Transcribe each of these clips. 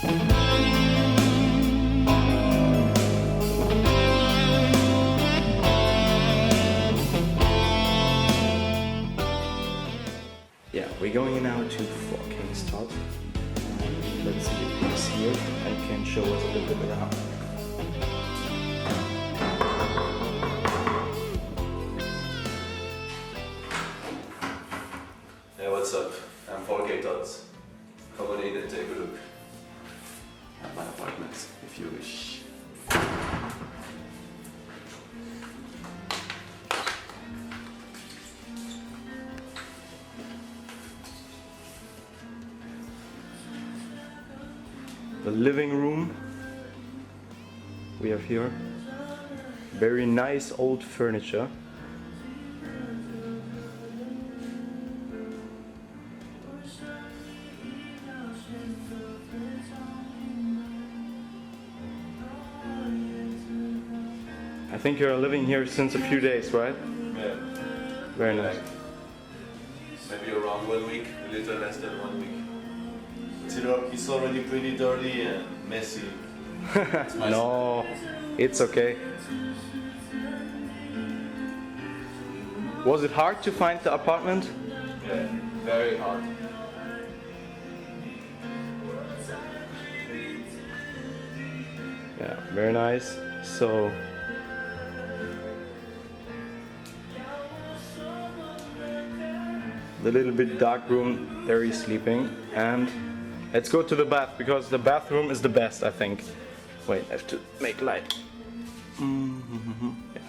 Yeah, we're going now to 4K's ToD. Let's see if he's here and can show us a little bit around. Hey, what's up? I'm 4K ToDs. Come on in and take a look at my apartment if you wish. The living room we have here. Very nice old furniture. I think you're living here since a few days, right? Yeah. Very nice. Maybe around 1 week, a little less than 1 week. It's already pretty dirty and messy. No, it's okay. Was it hard to find the apartment? Yeah, very hard. Yeah, very nice. So the little bit dark room, there he's sleeping, and let's go to the bath because the bathroom is the best, I think. Wait, I have to make light. Yeah.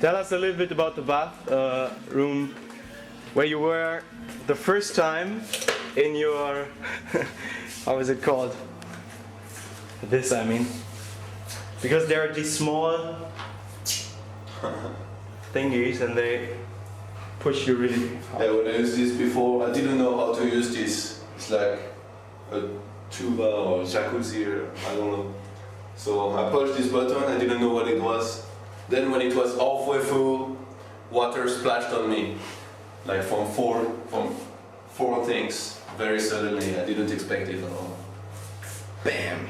Tell us a little bit about the bath room, where you were the first time in your how is it called? This, I mean, because there are these small thingies and they push you really hard. Yeah, when I used this before, I didn't know how to use this. It's like a tuba or jacuzzi, or I don't know. So I pushed this button, I didn't know what it was. Then when it was halfway full, water splashed on me. Like from four things, very suddenly. I didn't expect it at all. Bam!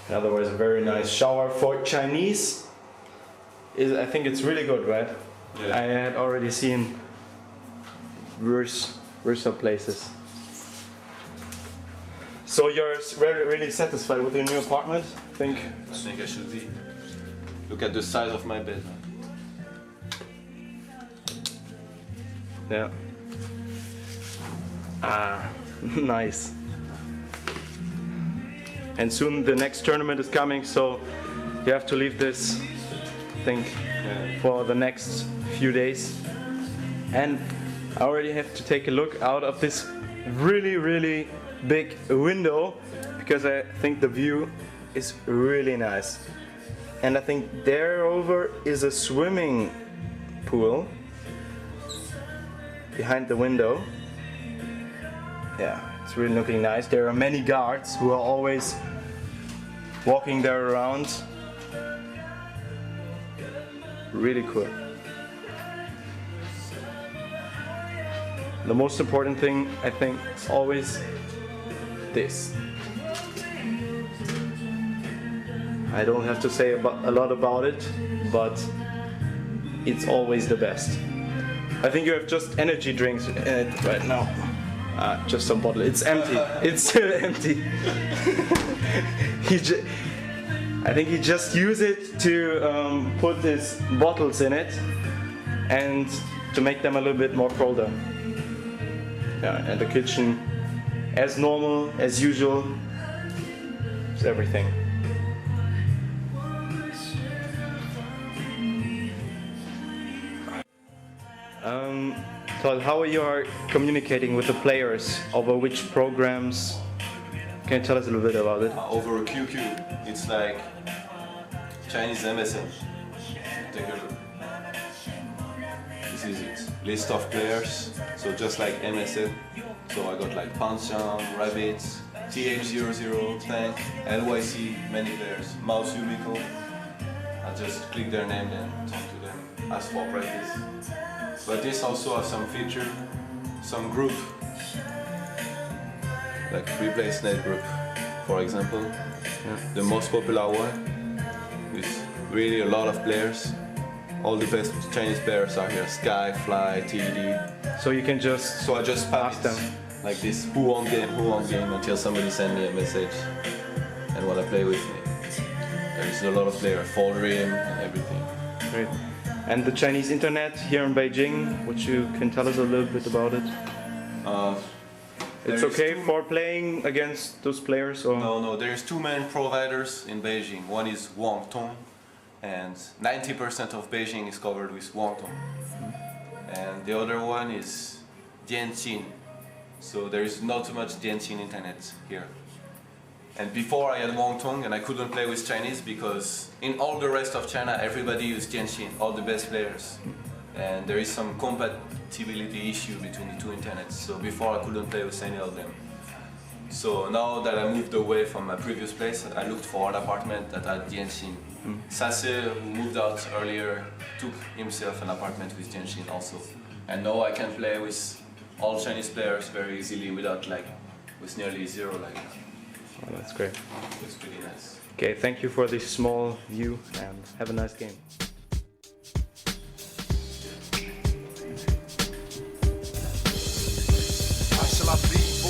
In other words, a very nice shower for Chinese. I think it's really good, right? Yeah. I had already seen worse places. So you're really satisfied with your new apartment? I think I should be. Look at the size of my bed. Yeah. Ah, nice. And soon the next tournament is coming, so you have to leave this, I think, for the next few days. And I already have to take a look out of this really big window because I think the view is really nice. And I think there over is a swimming pool behind the window. Yeah, it's really looking nice. There are many guards who are always walking there around. Really cool. The most important thing, I think, is always this. I don't have to say a lot about it, but it's always the best. I think you have just energy drinks in it right now. Just some bottle. It's empty. It's still empty. I think he just used it to put his bottles in it and to make them a little bit more colder. Yeah, and the kitchen, as normal, as usual, it's everything. ToD, how are you communicating with the players? Over which programs? Can you tell us a little bit about it? Over QQ, it's like Chinese MSN. Take a look. This is it. List of players. So just like MSN. So I got like Pansian, Rabbits, TH00, Tank, LYC, many players. Mouse Yumiko. I just click their name and talk to them. Ask for practice. But this also has some feature, some group, like replace net group, for example. Yeah. The most popular one with really a lot of players. All the best Chinese players are here. Sky, Fly, ToD. So you can just I just ask them like this: who won game, until somebody send me a message and want to play with me. There is a lot of players, for Dream and everything. Great. And the Chinese internet here in Beijing, what you can tell us a little bit about it? It's okay for playing against those players? Or? No, there's two main providers in Beijing. One is Guangdong, and 90% of Beijing is covered with Guangdong. And the other one is Dianjin. So there is not too much Dianjin internet here. And before I had Guangdong and I couldn't play with Chinese because in all the rest of China everybody used Dianjin, all the best players. And there is some compatibility issue between the two internets. So before I couldn't play with any of them. So now that I moved away from my previous place, I looked for an apartment that had Dianjin. Sase, who moved out earlier, took himself an apartment with Dianjin also. And now I can play with all Chinese players very easily without with nearly zero lag. Oh, that's great. It's pretty nice. Okay, thank you for this small view and have a nice game.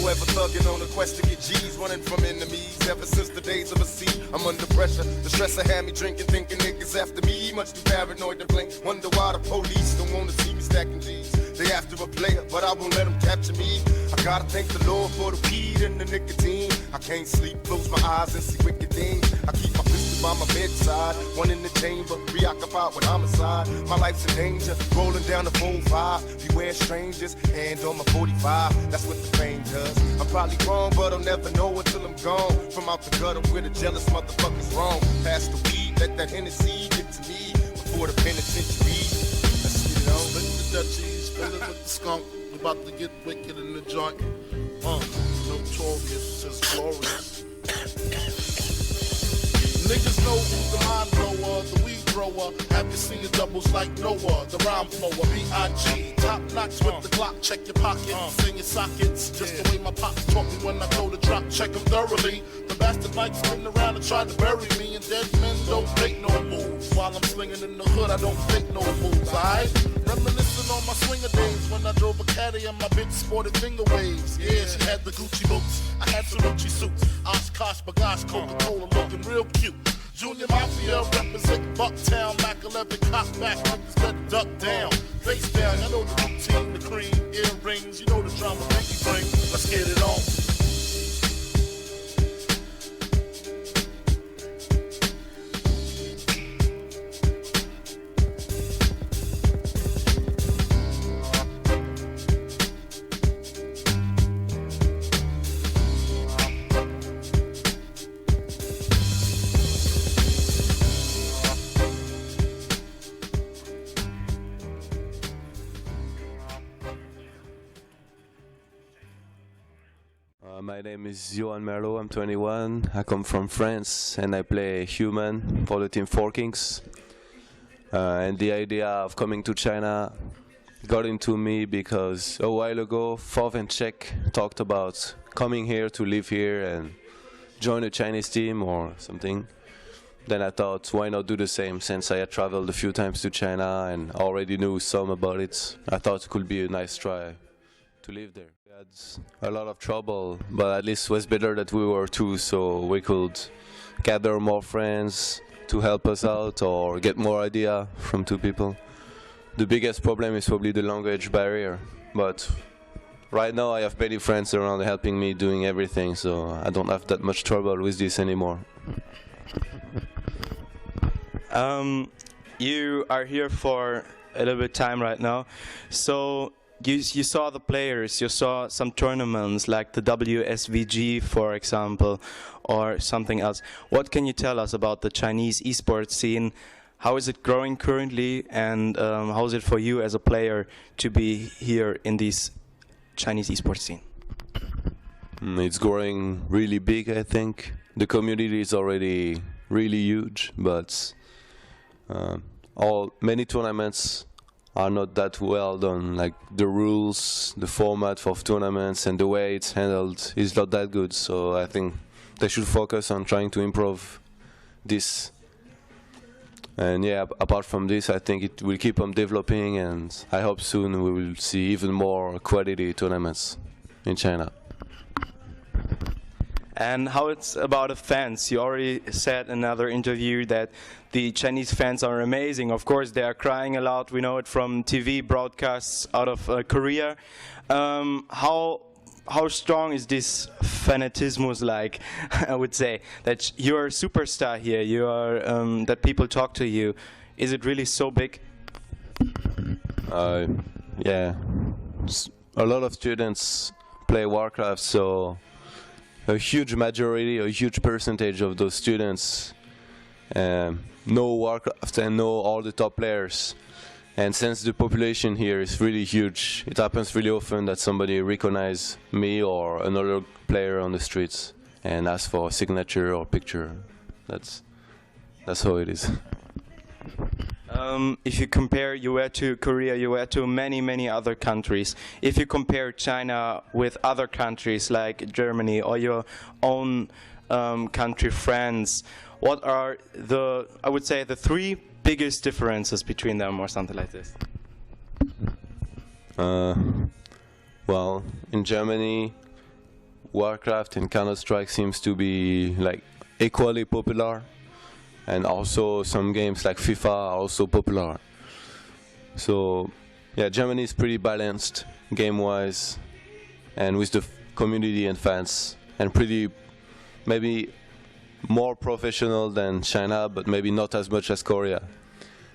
Forever thugging on a quest to get G's, running from enemies. Ever since the days of a sea, I'm under pressure. The stress I had me drinking, thinking niggas after me. Much too paranoid to blink. Wonder why the police don't wanna see me stacking G's. They after a player, but I won't let them capture me. I gotta thank the Lord for the weed and the nicotine. I can't sleep, close my eyes and see wicked things. I keep my pistol by my bedside, one in the chamber, preoccupied with homicide. My life's in danger, rolling down the 4-5. Beware strangers, hand on my 45. That's what the fame does. I'm probably wrong, but I'll never know until I'm gone. From out the gutter where the jealous motherfuckers roam. Pass the weed, let that Hennessy get to me before the penitentiary. Let's get it on. Split the Dutchies, fill it with the skunk. We about to get wicked in the joint. Notorious is glorious. Niggas know who's the mind blower, the weed grower. Have you seen the doubles like Noah, the rhyme flower, B.I.G. Top notch with the Glock, check your pockets, in your sockets. Just the way my pops taught me when I go to drop, check them thoroughly. The bastard might spin around and try to bury me, and dead men don't make no moves. While I'm slinging in the hood, I don't think no moves, alright? Reminiscing on my swinger days when I drove a caddy and my bitch sported finger waves. Yeah, she had the Gucci boots, I had some Gucci suits. Oshkosh, Bagash, Coca-Cola looking real cute. Junior Mafia represent Bucktown, Mac 11, cop back, niggas better duck down. Face down, you know the routine, the cream, earrings, you know the drama Pinky bring. Let's get it on. My name is Yoan Merlo, I'm 21, I come from France and I play human for the team 4Kings. And the idea of coming to China got into me because a while ago Fov and Czech talked about coming here to live here and join a Chinese team or something. Then I thought, why not do the same, since I had traveled a few times to China and already knew some about it. I thought it could be a nice try to live there. We had a lot of trouble, but at least it was better that we were two, so we could gather more friends to help us out or get more idea from two people. The biggest problem is probably the language barrier, but right now I have many friends around helping me doing everything, so I don't have that much trouble with this anymore. You are here for a little bit time right now, so you saw the players, you saw some tournaments like the WSVG, for example, or something else. What can you tell us about the Chinese esports scene? How is it growing currently, and how is it for you as a player to be here in this Chinese esports scene? It's growing really big, I think. The community is already really huge, but many tournaments are not that well done. Like the rules, the format of tournaments, and the way it's handled is not that good. So I think they should focus on trying to improve this. And yeah, apart from this, I think it will keep on developing, and I hope soon we will see even more quality tournaments in China. And how it's about the fans? You already said in another interview that the Chinese fans are amazing. Of course, they are crying a lot. We know it from TV broadcasts out of Korea. How strong is this fanatismus like? I would say that you're a superstar here. You are that people talk to you. Is it really so big? Yeah, a lot of students play Warcraft, so a huge majority, a huge percentage of those students know Warcraft and know all the top players. And since the population here is really huge, it happens really often that somebody recognizes me or another player on the streets and asks for a signature or picture. That's how it is. If you compare, you were to Korea, you were to many other countries. If you compare China with other countries like Germany or your own country, France, what are I would say, the three biggest differences between them, or something like this? Well, in Germany, Warcraft and Counter-Strike seems to be like equally popular, and also some games like FIFA are also popular. So yeah, Germany is pretty balanced game-wise, and with the community and fans, and pretty maybe more professional than China, but maybe not as much as Korea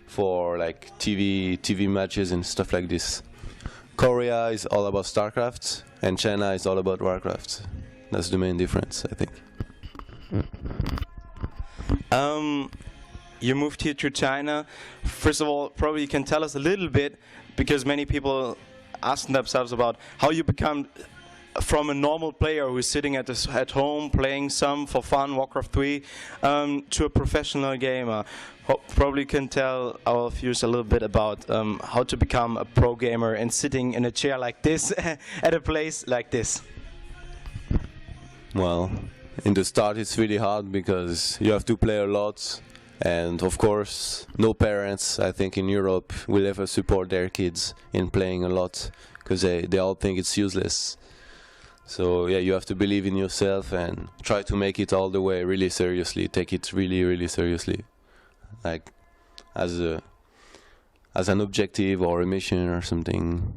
for like TV matches and stuff like this. Korea is all about StarCraft, and China is all about Warcraft. That's the main difference, I think. You moved here to China. First of all, probably you can tell us a little bit, because many people ask themselves about how you become from a normal player who's sitting at home playing some for fun, Warcraft 3, to a professional gamer. Probably can tell our viewers a little bit about how to become a pro gamer and sitting in a chair like this at a place like this. Well, in the start it's really hard because you have to play a lot, and of course no parents, I think, in Europe will ever support their kids in playing a lot, because they all think it's useless. So yeah, you have to believe in yourself and try to make it all the way really seriously. Take it really seriously, like as an objective or a mission or something,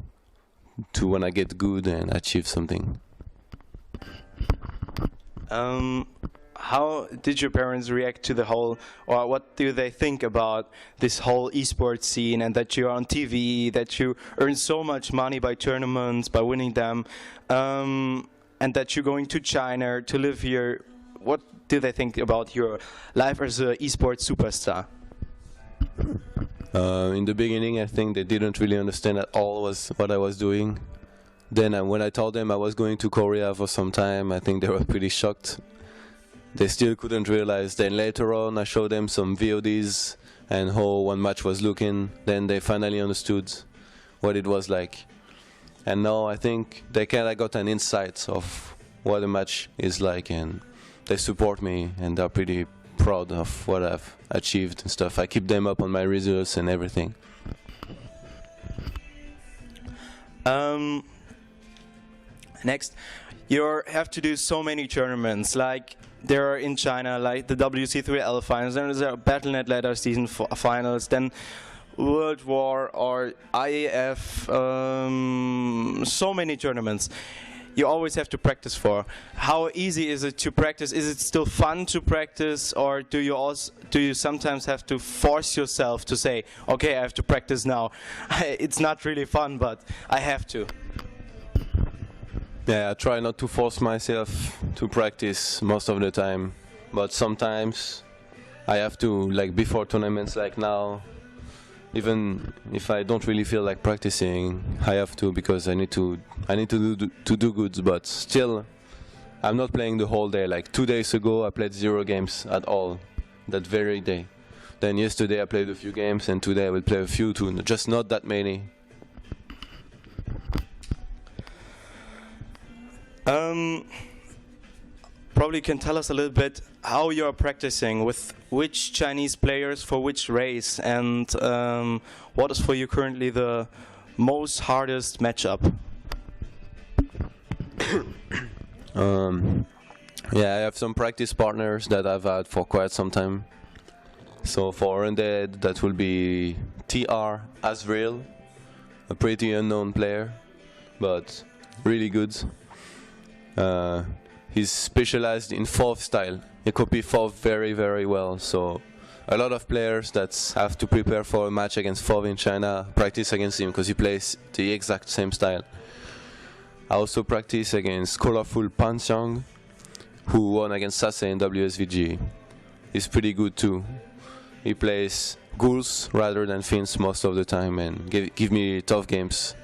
to when I get good and achieve something. How did your parents react to the whole, or what do they think about this whole eSports scene, and that you're on TV, that you earn so much money by tournaments, by winning them, and that you're going to China to live here? What do they think about your life as an eSports superstar? In the beginning, I think they didn't really understand at all what I was doing. Then when I told them I was going to Korea for some time, I think they were pretty shocked. They still couldn't realize. Then later on, I showed them some VODs and how one match was looking. Then they finally understood what it was like. And now I think they kind of got an insight of what a match is like, and they support me, and they're pretty proud of what I've achieved and stuff. I keep them up on my results and everything. Next, you have to do so many tournaments, like there are in China, like the WC3L finals, then there's a Battle.net ladder season finals, then World War or IAF, so many tournaments you always have to practice for. How easy is it to practice? Is it still fun to practice, or do you sometimes have to force yourself to say, okay, I have to practice now? It's not really fun, but I have to. Yeah, I try not to force myself to practice most of the time, but sometimes I have to, like before tournaments like now, even if I don't really feel like practicing, I have to, because I need to do good. But still, I'm not playing the whole day. Like 2 days ago, I played 0 games at all that very day. Then yesterday I played a few games, and today I will play a few too, just not that many. Probably you can tell us a little bit how you are practicing, with which Chinese players for which race, and what is for you currently the most hardest matchup? Yeah, I have some practice partners that I've had for quite some time. So for Undead, that will be TR Azrael, a pretty unknown player, but really good. He's specialized in FOV style. He copies FOV very, very well. So a lot of players that have to prepare for a match against FOV in China practice against him because he plays the exact same style. I also practice against Colorful Panxiang, who won against Sase in WSVG. He's pretty good too. He plays ghouls rather than fiends most of the time and give me tough games.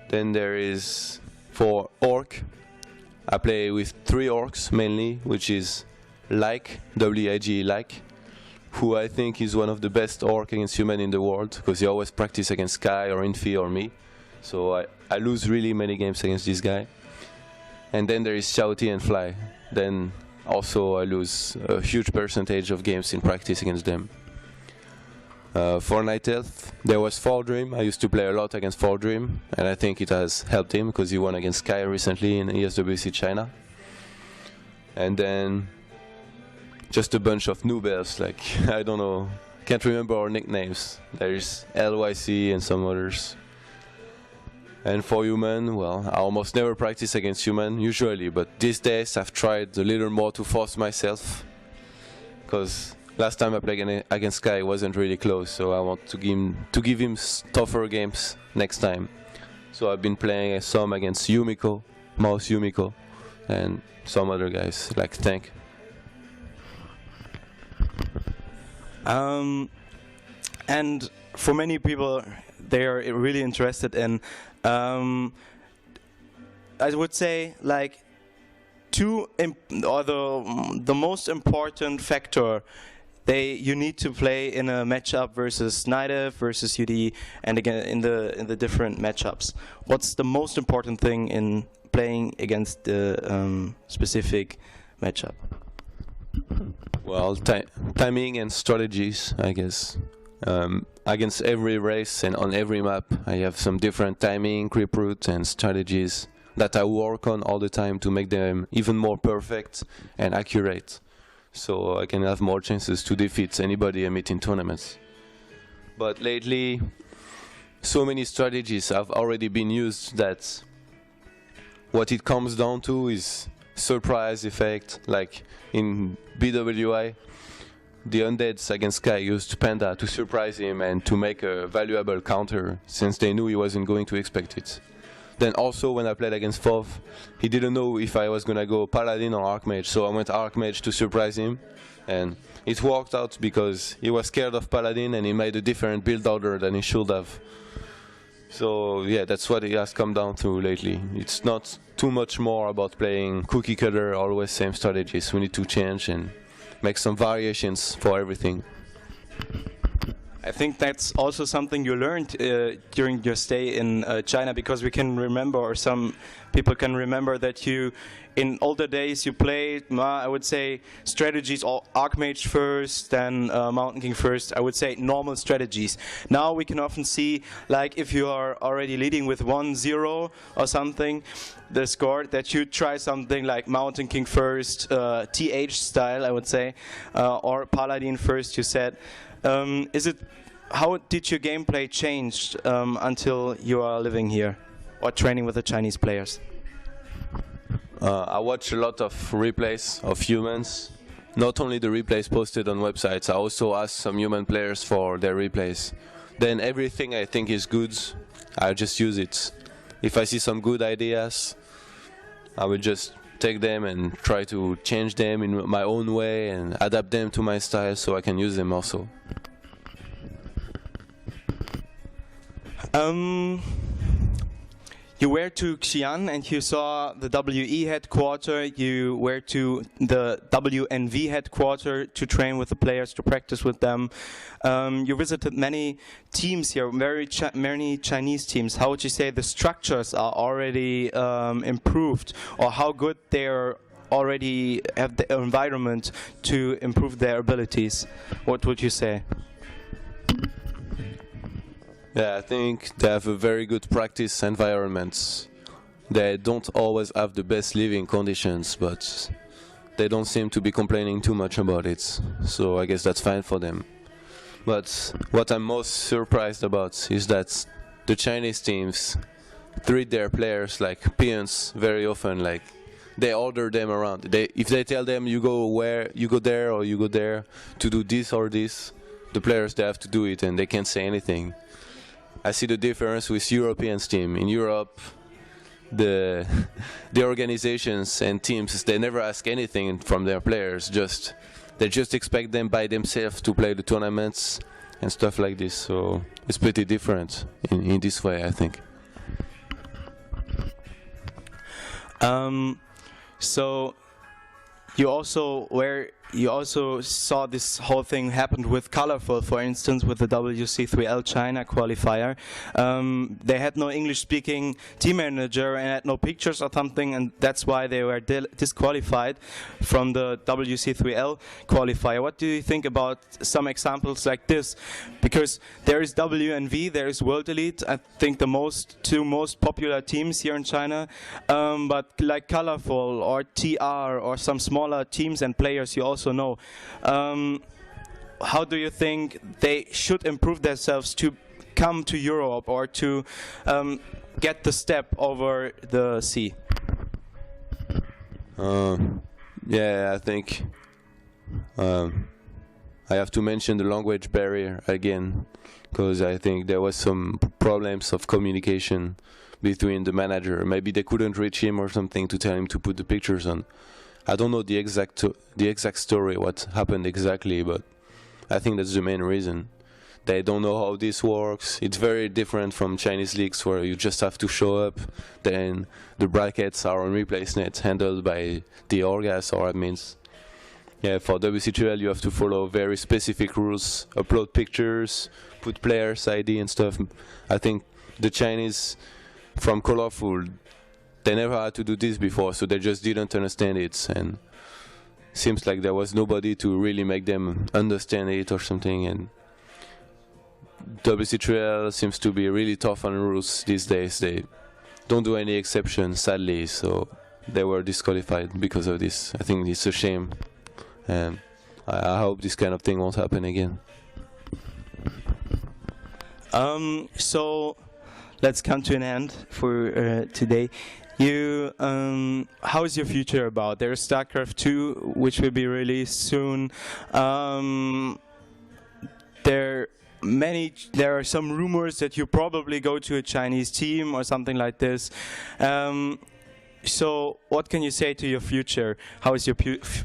Then there is for Orc. I play with 3 orcs mainly, which is Like, W-I-G, Like, who I think is one of the best orc against human in the world, because he always practice against Sky or Infi or me. So I lose really many games against this guy. And then there is Xiaoti and Fly. Then also I lose a huge percentage of games in practice against them. For Night Elf, there was Fall Dream. I used to play a lot against Fall Dream, and I think it has helped him because he won against Sky recently in ESWC China. And then just a bunch of noob elves, like, I don't know, can't remember our nicknames. There's LYC and some others. And for human, well, I almost never practice against human usually, but these days I've tried a little more to force myself, because last time I played against Sky it wasn't really close, so I want to give him tougher games next time. So I've been playing some against Yumiko, Mouse Yumiko, and some other guys like Tank. And for many people, they are really interested in, I would say, like, the most important factor you need to play in a matchup versus Night versus UD, and again in the different matchups. What's the most important thing in playing against the specific matchup? Well, timing and strategies, I guess. Against every race and on every map, I have some different timing, creep route, and strategies that I work on all the time to make them even more perfect and accurate, so I can have more chances to defeat anybody I meet in tournaments. But lately, so many strategies have already been used that what it comes down to is surprise effect. Like in BWI, the Undeads against Sky used Panda to surprise him and to make a valuable counter, since they knew he wasn't going to expect it. Then also when I played against FOV, he didn't know if I was gonna go Paladin or Archmage, so I went Archmage to surprise him, and it worked out because he was scared of Paladin and he made a different build order than he should have. So yeah, that's what it has come down to lately. It's not too much more about playing cookie cutter, always same strategies. We need to change and make some variations for everything. I think that's also something you learned during your stay in China, because we can remember, or some people can remember, that you, in older days, you played, I would say, strategies, Archmage first, then Mountain King first, I would say normal strategies. Now we can often see, like, if you are already leading with 1-0 or something, the score, that you try something like Mountain King first, TH style, I would say, or Paladin first, you said. How did your gameplay change until you are living here or training with the Chinese players? I watch a lot of replays of humans. Not only the replays posted on websites, I also ask some human players for their replays. Then everything I think is good, I just use it. If I see some good ideas, I will just take them and try to change them in my own way and adapt them to my style so I can use them also. You were to Xi'an and you saw the WE headquarter. You were to the WNV headquarter to train with the players, to practice with them. You visited many teams here, many Chinese teams. How would you say the structures are already improved, or how good they are already have the environment to improve their abilities? What would you say? Yeah, I think they have a very good practice environment. They don't always have the best living conditions, but they don't seem to be complaining too much about it. So I guess that's fine for them. But what I'm most surprised about is that the Chinese teams treat their players like peons very often. Like they order them around. If they tell them you go there or you go there to do this or this, the players, they have to do it and they can't say anything. I see the difference with European team. In Europe, the organizations and teams, they never ask anything from their players. They just expect them by themselves to play the tournaments and stuff like this. So it's pretty different in this way, I think. So you also saw this whole thing happened with Colorful, for instance, with the WC3L China qualifier. They had no English-speaking team manager and had no pictures or something, and that's why they were disqualified from the WC3L qualifier. What do you think about some examples like this? Because there is WNV, there is World Elite, I think the two most popular teams here in China, but like Colorful or TR or some smaller teams and players you also know. How do you think they should improve themselves to come to Europe or to get the step over the sea? Yeah, I think I have to mention the language barrier again, because I think there was some problems of communication between the manager. Maybe they couldn't reach him or something to tell him to put the pictures on. I don't know the exact story, what happened exactly, but I think that's the main reason. They don't know how this works. It's very different from Chinese leagues where you just have to show up, then the brackets are on ReplaceNet handled by the orgas or admins. Yeah, for WC3L you have to follow very specific rules, upload pictures, put players' ID and stuff. I think the Chinese from Colorful, they never had to do this before, so they just didn't understand it, and seems like there was nobody to really make them understand it or something. And WC3L seems to be really tough on rules these days. They don't do any exceptions, sadly, so they were disqualified because of this. I think it's a shame, and I hope this kind of thing won't happen again. So let's come to an end for today. How is your future about? There's StarCraft II, which will be released soon. There are some rumors that you probably go to a Chinese team or something like this. So what can you say to your future? How is your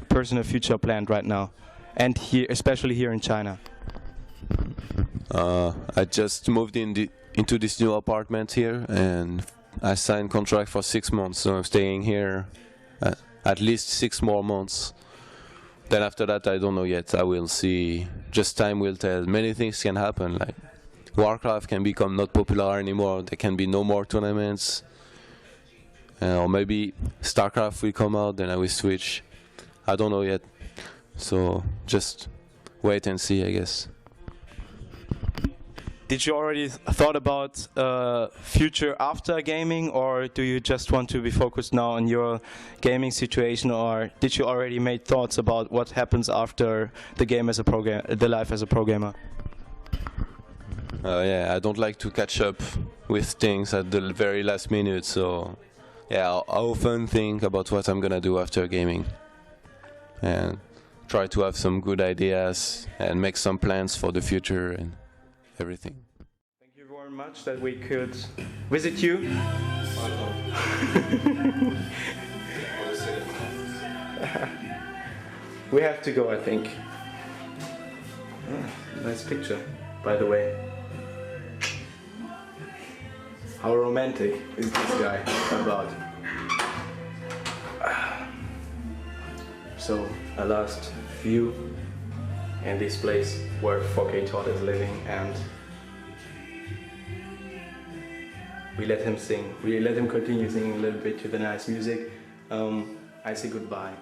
personal future planned right now, and here, especially here in China? I just moved into this new apartment here, and I signed contract for 6 months, so I'm staying here at least 6 more months. Then after that, I don't know yet. I will see. Just time will tell. Many things can happen. Like Warcraft can become not popular anymore. There can be no more tournaments, or maybe StarCraft will come out. Then I will switch. I don't know yet. So just wait and see, I guess. Did you already thought about future after gaming, or do you just want to be focused now on your gaming situation, or did you already make thoughts about what happens after the game as a the life as a pro gamer? Yeah, I don't like to catch up with things at the very last minute, so yeah, I often think about what I'm gonna do after gaming, and try to have some good ideas and make some plans for the future and everything. Thank you very much that we could visit you. We have to go, I think. Nice picture, by the way. how romantic is this guy about? So a last view in this place where 4K ToD is living, and we let him sing. We let him continue singing a little bit to the nice music. I say goodbye.